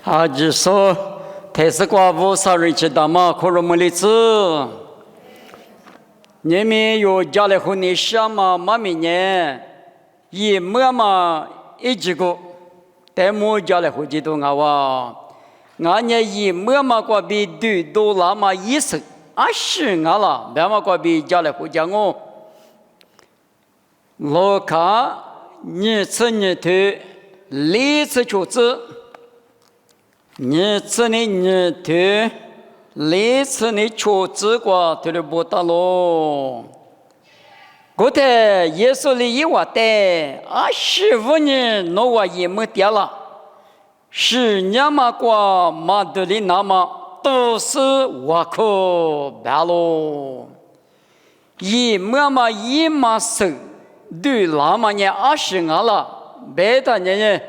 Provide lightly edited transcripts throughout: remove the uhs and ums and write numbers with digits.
하지 소 대스과 부사르치다마 코로물리츠 님이 요 잘레훈이 샤마 마미네 이 뭐마 이지고 대모 잘레후지도 나와 나냐 이 뭐마과 비드 도라마 이스 아시나라 배마과 비 잘레후장오 로카 니츠니트 리츠초츠你这里你的类似你求知过对了不得喽？我的耶稣里一话的15年那话也没掉了，10年嘛过马德里那么都是我可白喽，一嘛一嘛手对那么年20年了，别的年。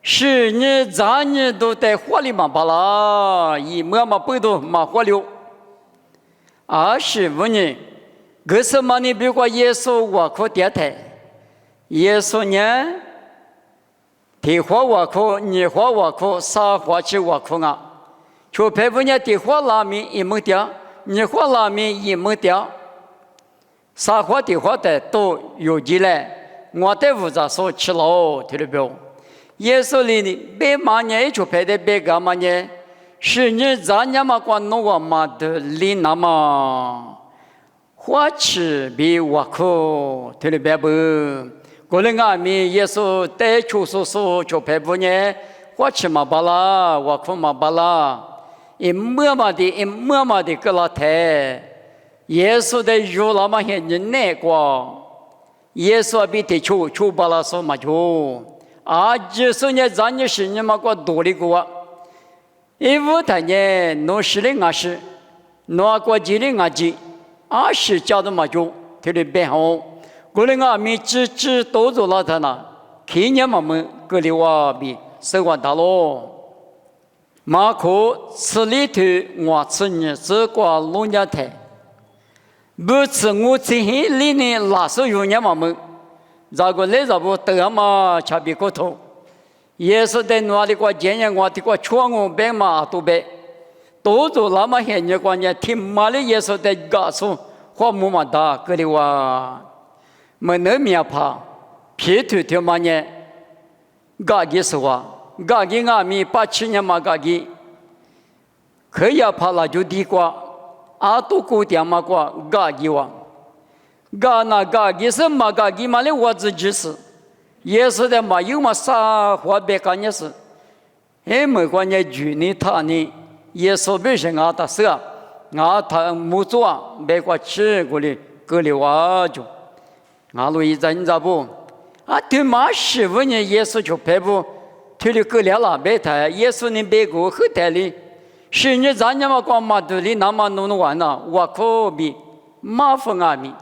10年、3年都在火里嘛罢了，一么嘛不都嘛火了。25年，可是嘛你别个耶稣我可电台，耶稣呢，地火我可，你火我可，啥火气我可啊？就排不呢地火拉面一没掉，你火拉面一没掉，啥火地火的都有进来，我在屋子说吃了，听到没有？耶稣里呢，别嘛年就排的别个嘛年，10年、3年嘛光弄个嘛的里那么，花吃比我可，听得白不？过了俺们耶稣带出说就排不呢，花吃嘛巴拉，我可嘛巴拉，一么嘛的个老太，耶稣的肉那么些人难过，耶稣比他出巴拉说嘛就。10年、3年、10年嘛，过多的过，一五太年弄10的20，弄过几的20，20加的嘛就听得白好。过来俺们只都做了他那，去年嘛们过来话比生活大咯。马可吃里头我吃你只过农家台，不吃我吃黑里呢，哪是有年嘛们。咋个来咋不得嘛？差别个头，也是在哪里个今年我的个窗户边嘛都白，都做那么些年关键听嘛的也是在告诉花木嘛大个的话，没那面怕，皮头条嘛呢，嘎给是话，嘎给俺们87年嘛嘎给，可以怕了就地瓜，都古典嘛瓜嘎给话。嘎那嘎给是嘛嘎给嘛的我自己是，也是的嘛有嘛啥话别干也是，没关系举你他呢，也说别是俺的事啊，他没做啊，别个吃过来过来哇就，俺路一阵咋不？对嘛15年也是就排不，推了过来了别他也是你别个后台里，10年3年嘛光嘛都里那么弄完了，我可比麻烦俺们。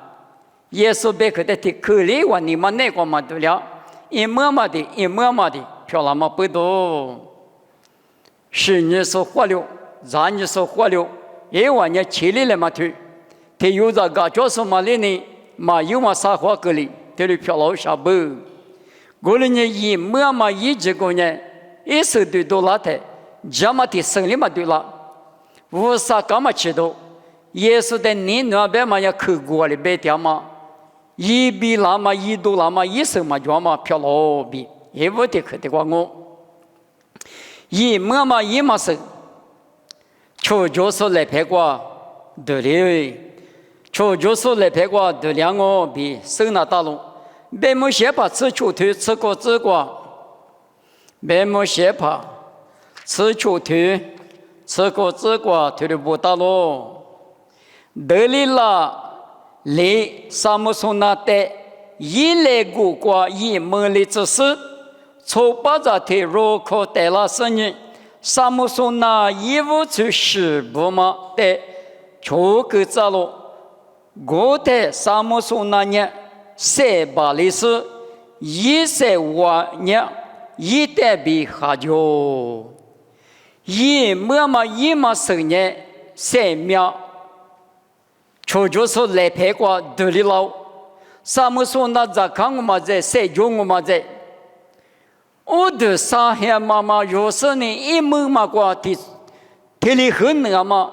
耶稣别个的可怜我你们那个嘛对了，一么嘛的，漂亮嘛不多。10年是活了，3年是活了，1万年起来了嘛推，他有这个就是嘛里呢，嘛有嘛啥话个里，这里漂亮啥不？过了呢一么嘛一直个呢，一手对多拉的，这么的生理嘛对了，无啥干嘛吃到，耶稣的你那边嘛要去过了别掉嘛。一比那么一度那么一生嘛就嘛漂亮比，也不得可得光我，一么嘛一嘛是，求就是来拍过得了，求就是来拍过得了我比生那大路，别么些怕吃球头吃过吃过，别么些怕吃球头吃过吃过头的不大路，得了啦。来，萨姆松那代一来过过一门里之事，从巴扎提入口带了10年，萨姆松那一无去10步嘛的，全个走路，我的萨姆松那年300里是135年，一代比哈久，一么嘛10年3秒。求就是来拍过得了，萨姆说那在看我嘛在，谁叫我嘛在，我的上海妈妈有时呢一门嘛过的体力很那么，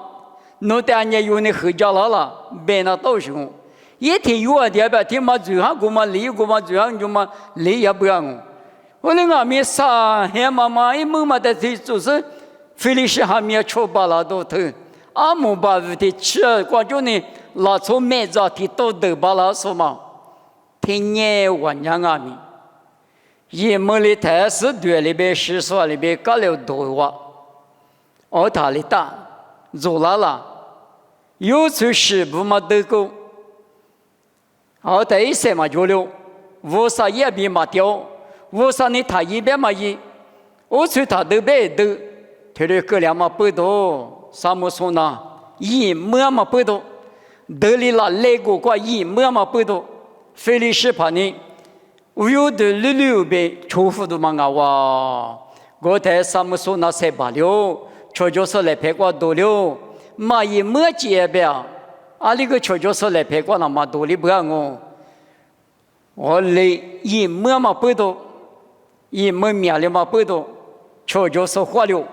侬当年有那回家了，别那都行。一天有啊点吧，天嘛最好过嘛离过嘛最好就嘛离也不让我。我那俺们上海妈妈一门嘛的就是菲律宾还没有出巴拉都头，阿姆巴的吃光就呢拉出麦子的都得巴拉说嘛，天年晚上俺们。一门里台是队里边十所里边搞了多话，我他里打走了，有出十步嘛得够，我在一些嘛就了，我啥也别嘛掉，我啥你他一边嘛一，我出他都别得，他的个两嘛不多，啥么说呢？一么嘛不多，得里啦来过过一么嘛不多，菲律宾怕呢。我有的六边重复的嘛哇，我在什么时候那才罢了，确就是来拍过多了，嘛也没结呗，啊那个确就是来拍过那么多的不让我来也没嘛不多，也没面了嘛不多，确就是花了，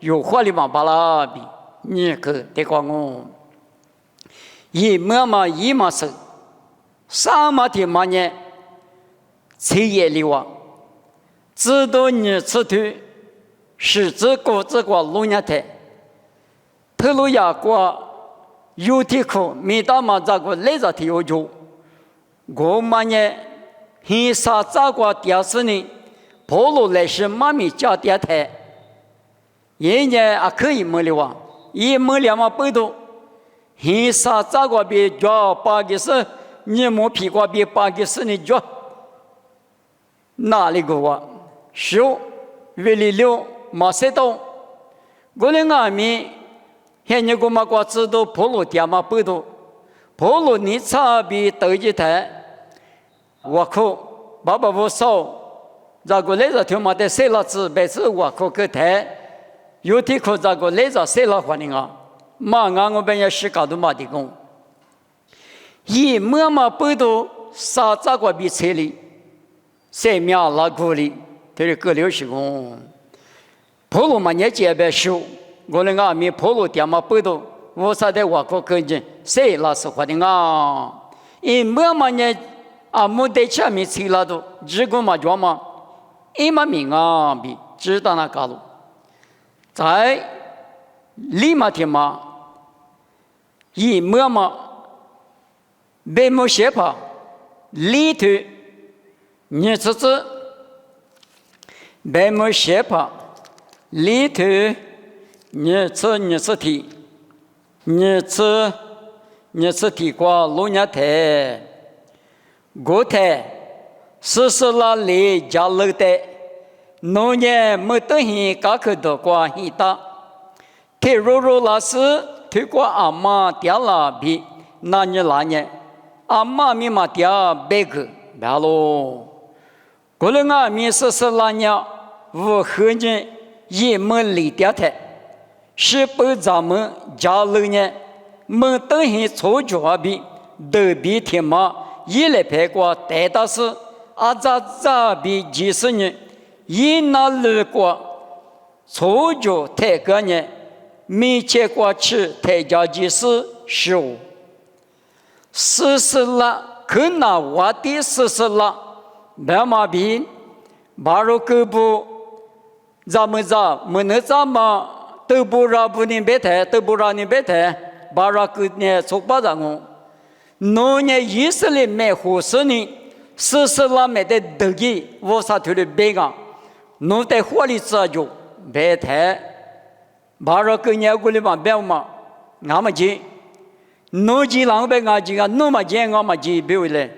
有花了嘛巴拉比，你可得管我，也没嘛也嘛是，啥嘛的嘛呢？企业里话，知道你吃头，是指过这个路年台，头路亚过有的苦，没到嘛这个来着的有就，我们呢，很少这个电视呢，跑路来是妈咪家电台，人家还可以没了哇，一没了嘛不多，很少这个别叫八个是，你没屁股别八个是你叫。哪里个话？手为了马塞道，我的阿妹，现在我们国知道跑路点嘛不多，跑路你差别到一台，我靠，爸爸我少，这个来着他妈的谁了子，每次我靠个台，有的可这个来着谁了话呢啊？嘛我们也是搞的嘛的工，一么嘛不多，啥这个比车里。谁苗拉鼓里，他的各流行工，跑路嘛也结别手，我的阿妹跑路点嘛不多，我啥的我可跟着谁拉是话的啊？因么嘛呢？啊，没得前面吃了都，这个嘛叫嘛，一嘛命啊比知道那搞路，在立马天嘛，一么嘛，别没写pa，里头。你这是白毛斜爬，里头你这提，你这提过路亚台，国台是拉里加楼的，农业没得很高口的过很大，台肉拉是推过阿妈掉了比，那年阿妈咪嘛掉白个，白喽。过了阿弥是拉鸟，我和你也没离掉他，是不咱们家里呢，没等很错脚比，都比天马一来拍过带到是阿咋比几十年，一那路过错脚太个呢，没见过去太家几十五，40了，可那我的40了。白马兵，马路各部，咱们没能咱们都不让不能别台，都不让你别台，把那个呢做不着我。农业以色列买货时呢，40了买的德基，我啥头的别个，农在火里制作别台，把那个呢过来嘛别嘛，俺们去，农机浪别俺去啊，农嘛钱俺们去别回来。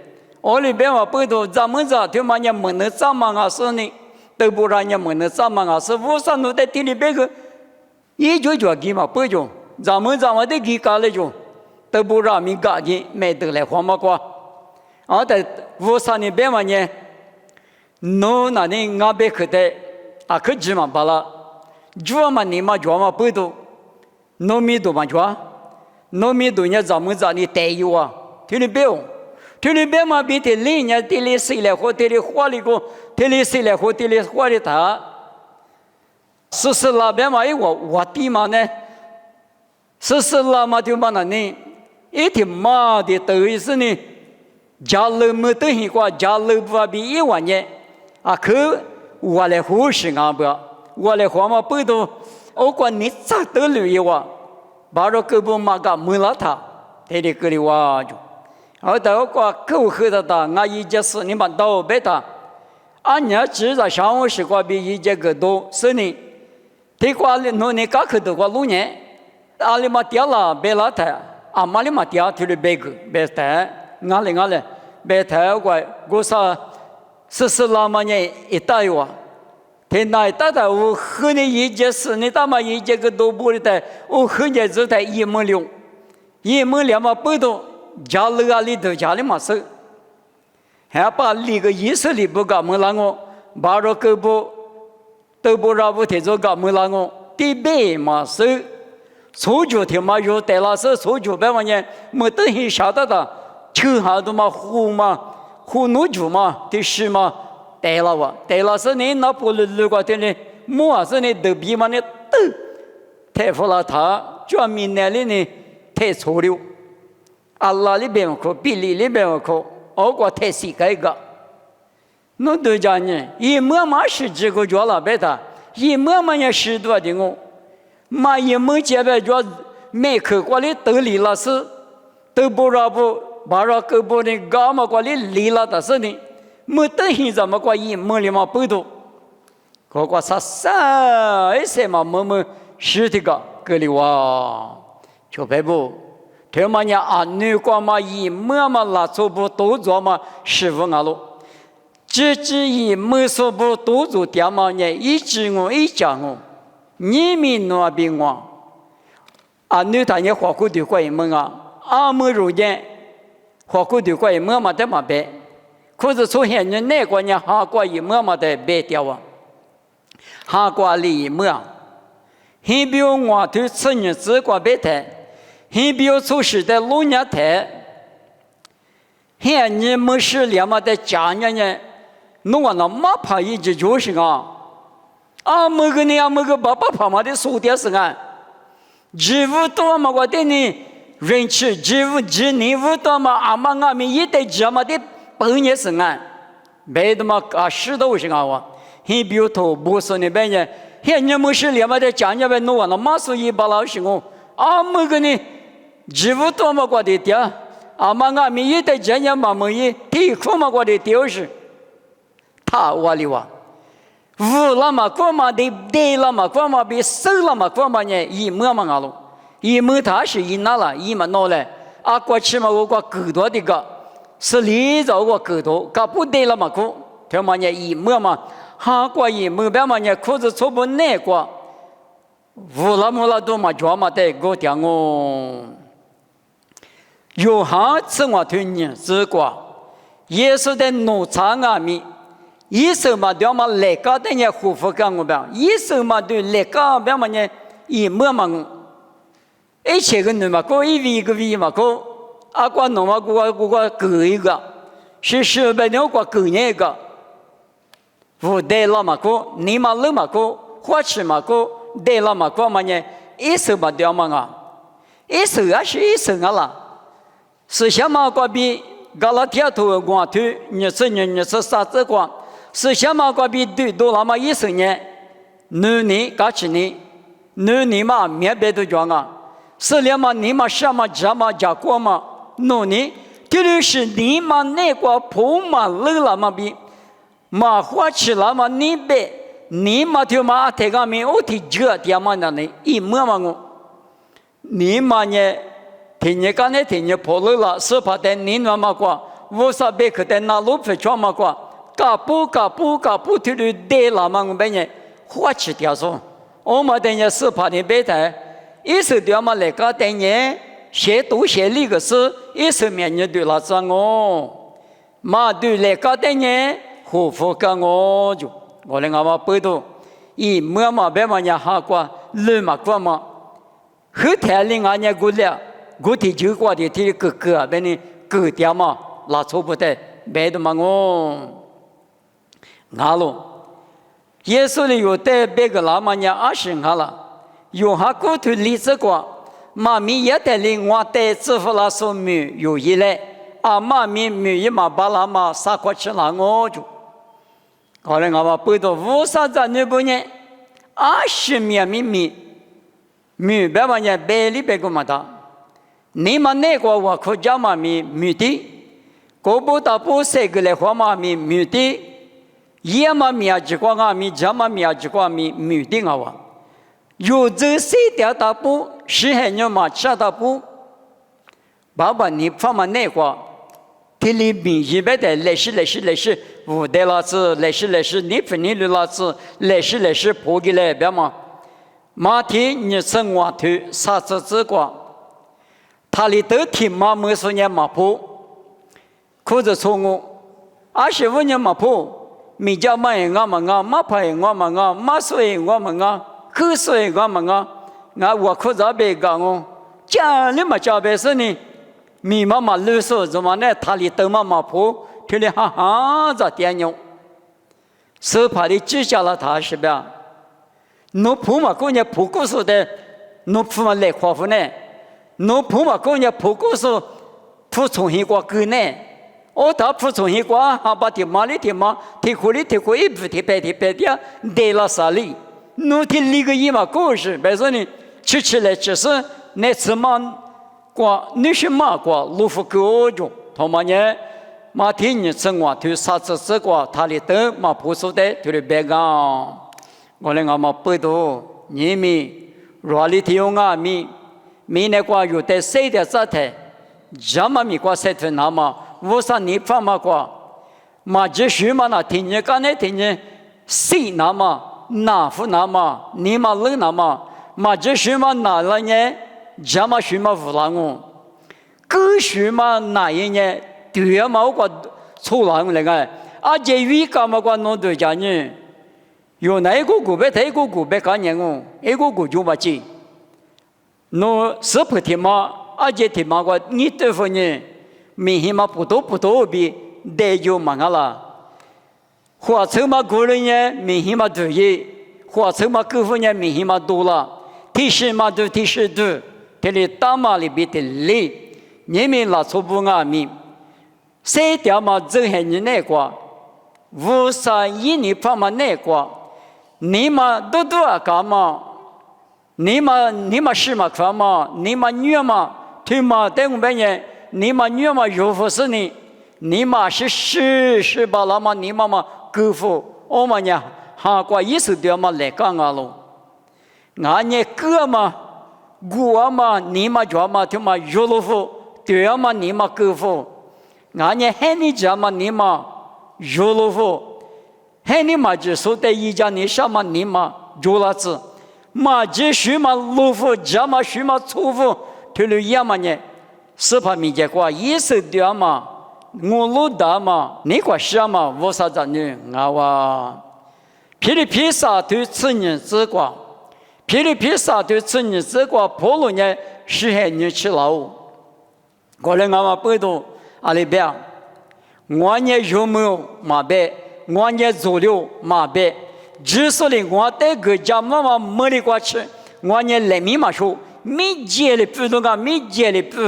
我里边话不多，咱们这他妈也没能咱们啊是呢，都不让也没能咱们啊是，我上头在地里边个，一就给嘛不就，咱们的给搞了就，都不让民搞的，没得来黄麻瓜，啊在我上里边嘛呢，侬那里俺别去的，啊可急嘛罢了，做嘛你嘛做嘛不多，农民多嘛做，农民多呢咱们这里带有啊，听里边。这里边嘛比的里呢，这里谁来活，这里活里个，这里谁来活，这里活里他。是那边嘛，我的嘛呢？是那嘛就嘛那呢？一天嘛的都是呢，家里没得一个，家里不比一万年啊，可我来活是啊不，我来活嘛不多，我管你咋得了一万，把这个不嘛个没了他，这里个里哇就，我到个口喝的他，我一节是你们到别他，俺娘知道上午是个比一节个多是呢。thế qua lên nó này các khởi đầu qua lũ nhé, ali mà tiếc là bé lá thẻ, mà li mà tiếc thì bé bé thẻ, ngã lên bé thẻ qua cố sa sự làm mà nhé ít tay quá, thế này ta ta u hơn này ít sự này ta mà ít cái đồ bùi thế, u hơn này rất là ít mưa liang mà bữa đó giá lừa ali được giá li mà sự, hè bà li cái ít sự li bữa cả mưa lang ngô, bà rồi cái bữa từ bữa ra bữa thế rồi gặp mưa lang ngô, đi bể mà sự, số chủ thì mà rồi tại là số chủ bé mà nhé, mà tới khi sao ta, chưa hả đâu mà khu núi chủ mà, thì sự mà tại là sự này nó bù lư qua thế này, mua sự này được bị mà này tự, thế phải là thà, cho mình này này thế số liệu, Allah li bên cô, Billy li bên cô, ở qua thế gì cái cả. nó được ra nhỉ, ý mưa mà sử dụng cái chỗ là bé ta, ý mưa mà nhà sử dụng thì ngô, mà ý mưa chế bé chỗ mấy khởi qua lý tự lý là sự, tự bù ra bù, bà ra cái bù này gà mà qua lý là ta sự này, mưa tự hình ra mà qua ý mưa lý mà bù đồ, có qua sa ấy sẽ mà mưa sử thì cái lý wa, cho bé bù, thế mà nhà anh nuôi qua mà ý mưa mà là số bù tổ cho mà sử dụng alo. chỉ以没说不多做点嘛呢，一直我一讲我，你们那边我，你他也花过的怪么啊，没如今花过的怪么嘛的嘛白，可是从现在那个呢哈过一么嘛的白掉啊，哈过里么，很比如我对吃日子过白台，很比如做事的老年台，现你没事了嘛的家人呢。弄完了马怕一直就是没个你没个爸爸怕嘛的说的是职务多嘛我的呢人吃职务多嘛嘛俺们一代这么的本也是别的嘛是都是我很比如头不是那边呢现你没事了嘛的家人们弄完了马所以把老师没个呢职务多嘛我的爹俺们一代这样嘛没一地苦嘛我的爹是他哇哩哇，无了嘛，过嘛的对了嘛，过嘛比瘦了嘛，过嘛呢，一么嘛阿喽，一么他是一拿了，一么拿来，过去嘛我个狗多的个，是里头个狗多，个不对了嘛过，他嘛呢一么嘛，哈过一么别嘛呢，裤子错不那个，无了么了多嘛，抓嘛的个点哦，有哈次我推你这个，也是在农场米。一手嘛对嘛来个的呢护肤干我吧，一手嘛对来个别嘛呢一么嘛，一切个人嘛，个一个嘛个，过农嘛个个一个，是别人个个一个，不对了嘛个，你嘛了嘛个，花吃嘛个，对了嘛个嘛呢，一手嘛对嘛一手是一手啦，是什么个比加拉铁头光头，你是啥子光？是什么个比对多那么一生呢？男女搞起呢？男女嘛面别都讲是了嘛你嘛什么这么家过嘛？男女，这就是你嘛那个婆嘛累了嘛比，嘛花起了嘛你别，你嘛就嘛这个面我提这点嘛那呢一么嘛我，你嘛呢？听你讲呢听你婆累了，是怕的你那么过，我说别去的那路费怎么过？噶不听的对了嘛？我们呢，花起掉说，我们等下是怕你别的，一手掉嘛来个等下，写读写那个是，一手面你对了是嘛对来个等下，护肤个我就，我来我背读，一么嘛别嘛呀哈过，路嘛过嘛，后台里俺家过了，过提就过的提个别呢个掉嘛，拉错不得，别的嘛我，俺咯，耶稣的有的别个拉嘛伢20俺了，有哈古土例子过，妈咪也得领我的支付拉说米有一类，妈咪米一嘛巴拉嘛撒过去了我就，后来俺们背到五三十年不呢，20米米别嘛伢别里别个嘛的。你们那个我可叫嘛米的，过不到不谁个来话嘛米的，也嘛米啊几个啊米，叫嘛米啊几个米的啊哇，有这谁掉大不，是还有嘛吃大不，爸爸你放嘛那个，这里米一百的来是，五的老子来是，你分你的老子来是破给来别嘛，马蹄你生我腿啥子这个。他里头听嘛没说年马坡，可是错误，25年马坡，米家嘛也我们啊，马牌我们啊，马水我们啊，口水我们啊，我可是别讲哦，家里嘛家别是呢，米妈妈啰嗦怎么呢？他里头嘛马坡，听里哈哈在点用，手帕里记下了他是吧？侬铺嘛，过年铺过说的，侬铺嘛来夸父呢？侬铺嘛，过年铺过说铺重新过个呢？我他铺重新过，哈把提马里提马，提苦里提苦，一不提白的，得了啥哩？侬提那个一嘛故事，别说你吃来吃是那次嘛过，你是嘛过路福高中，他妈呢？马天你生活推啥子这个，他里头嘛铺说的，推的别讲，我来俺嘛背到你们若里提用啊咪。米那个有的谁的这台，怎么米个谁的那么，我说你放嘛个，嘛就是嘛那听见刚才听见谁那么，哪副那么，你嘛人那么，嘛就是嘛哪了呢？怎么是嘛无浪哦？个是嘛哪一年？对嘛我个错浪来个，这鱼干嘛个弄对家呢？有哪一个股票，哪一个股票干年哦？一个股就不进。侬是不听嘛？这听嘛个，你对付呢？明显嘛不多比得就嘛个啦。火车嘛过了呢，明显嘛多耶。火车嘛过分呢，明显嘛多了。提示嘛多，这里大马里边的里，你们拉错不阿米，谁掉嘛走下你那个，51年放嘛那个，你嘛多啊干嘛？你嘛是嘛看嘛，你嘛女嘛，对嘛对我们呢，你嘛女嘛有福是呢，你嘛是吧啦嘛，你嘛够福，我嘛呢，哈过意思对嘛来讲啊喽，俺呢哥嘛，我嘛，你嘛家嘛对嘛有了福，对嘛你嘛够福，俺呢喊你家嘛你嘛有了福，喊你嘛就说的一家你什么你嘛有了子。嘛这许嘛路夫，这嘛许嘛错夫，推了也嘛呢？是怕米结果意思对嘛？我路大嘛？你个什么？我啥子呢？我噼里噼萨对此人之过，噼里噼萨对此人之过，破了呢是还你吃了。过来我背到阿里边，我呢有没有马背？我呢做了马背。之所以我这个家妈没得过去，我呢来密码说，没接的不动啊，没接的不，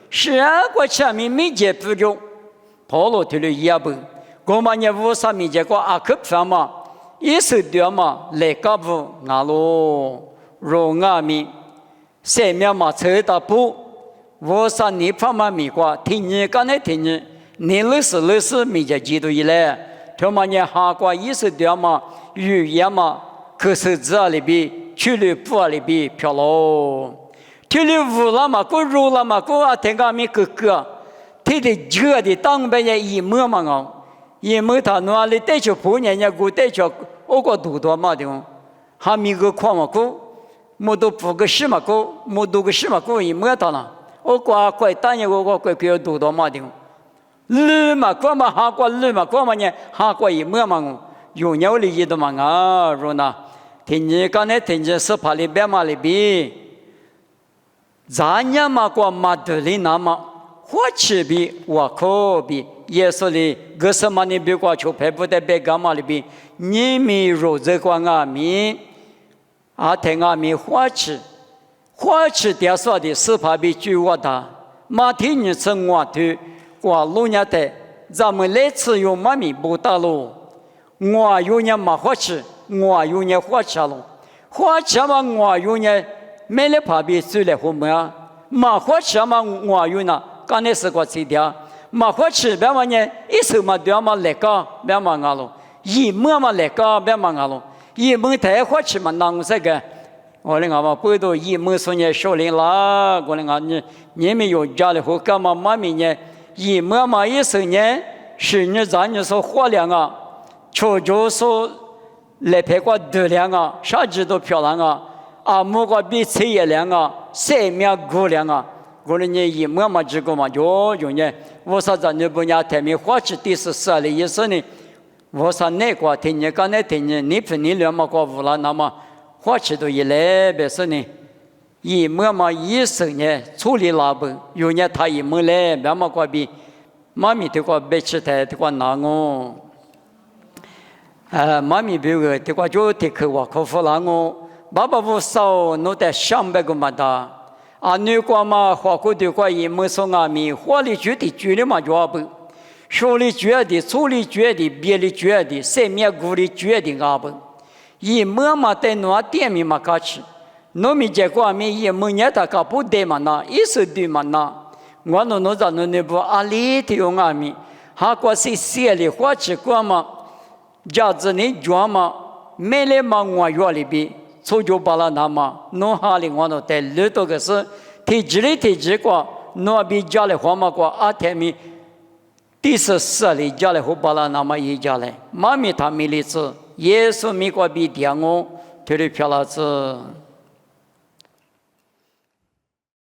是过去没接不中，跑了去了也不，我们呢无啥没接过阿克方嘛，一手掉嘛来搞不阿罗罗阿米，三面嘛车到不，无啥你方嘛没过，听你刚才听你老是没接记住一来。他们呢，哈过意思掉嘛，语言嘛，可是这里边去了不里边漂喽，去了无了嘛，过肉了嘛，过啊天干米哥哥，他的这的当边也一模嘛哦，一模他那里带着婆娘家过带着我个多嘛的哦，还没个矿嘛过，没都不个什么过，没都个什么过一模他了，我怪当年我怪多嘛的哦。路嘛，过嘛哈过路嘛，过嘛呢哈过一模嘛，有鸟里一的嘛啊，说呢，听见刚才听见是怕里边嘛里边，咱家嘛过嘛得里那嘛，花吃比我可比耶稣的格什玛尼比过求佩布的贝伽马里比你米肉这个阿米阿天阿米花吃点说的是怕比举我的马天女生我的我路亚的咱们来次用妈咪不打路我有年马花吃我有年花吃了花吃嘛我有年没来怕比水来后面马花吃嘛我有呢刚才是个词条，马花吃别嘛呢，一手嘛对嘛来个别嘛阿喽，一摸嘛来个别嘛阿喽，一摸太花吃嘛啷个个？我那个嘛不都一摸说呢少林啦，我那个你们有家里后干嘛妈咪呢？一摸嘛一手呢，是你咱你说花亮啊，çocuğu说来拍个多亮啊，啥子都漂亮啊，啊摸个比车也亮啊，生命够亮啊。我们呢，一摸嘛，这个嘛，有呢。我说咱那不伢台面花起第14的意思呢。我说那个天呢，刚才天呢，你分你两嘛个无了，那么花起都一来别说呢。一摸嘛，一手呢，处理那不有呢，他一摸来，别嘛个比妈咪这个别吃太这个难哦。妈咪别个这个就这个我克服了我，爸爸不少，弄得300个嘛的。啊，女瓜嘛，花过的瓜也没说阿米，花里觉的觉的嘛就不，手里觉的，手里觉的，别里觉的，生命骨里觉的阿不，一摸嘛在那店面嘛开始，农民结果阿米一摸伢他搞不得嘛那，一时对嘛那，我弄在那不阿里的用阿米，哈过是写里花吃过嘛，家子呢装嘛，没来嘛我院里边。出就把了那么，弄下来我都带绿多个是，提起过，弄比家里花嘛过阿天米，第14里家里后把了那么一家来，妈咪他米里子，耶稣米过比点我，推的漂亮子。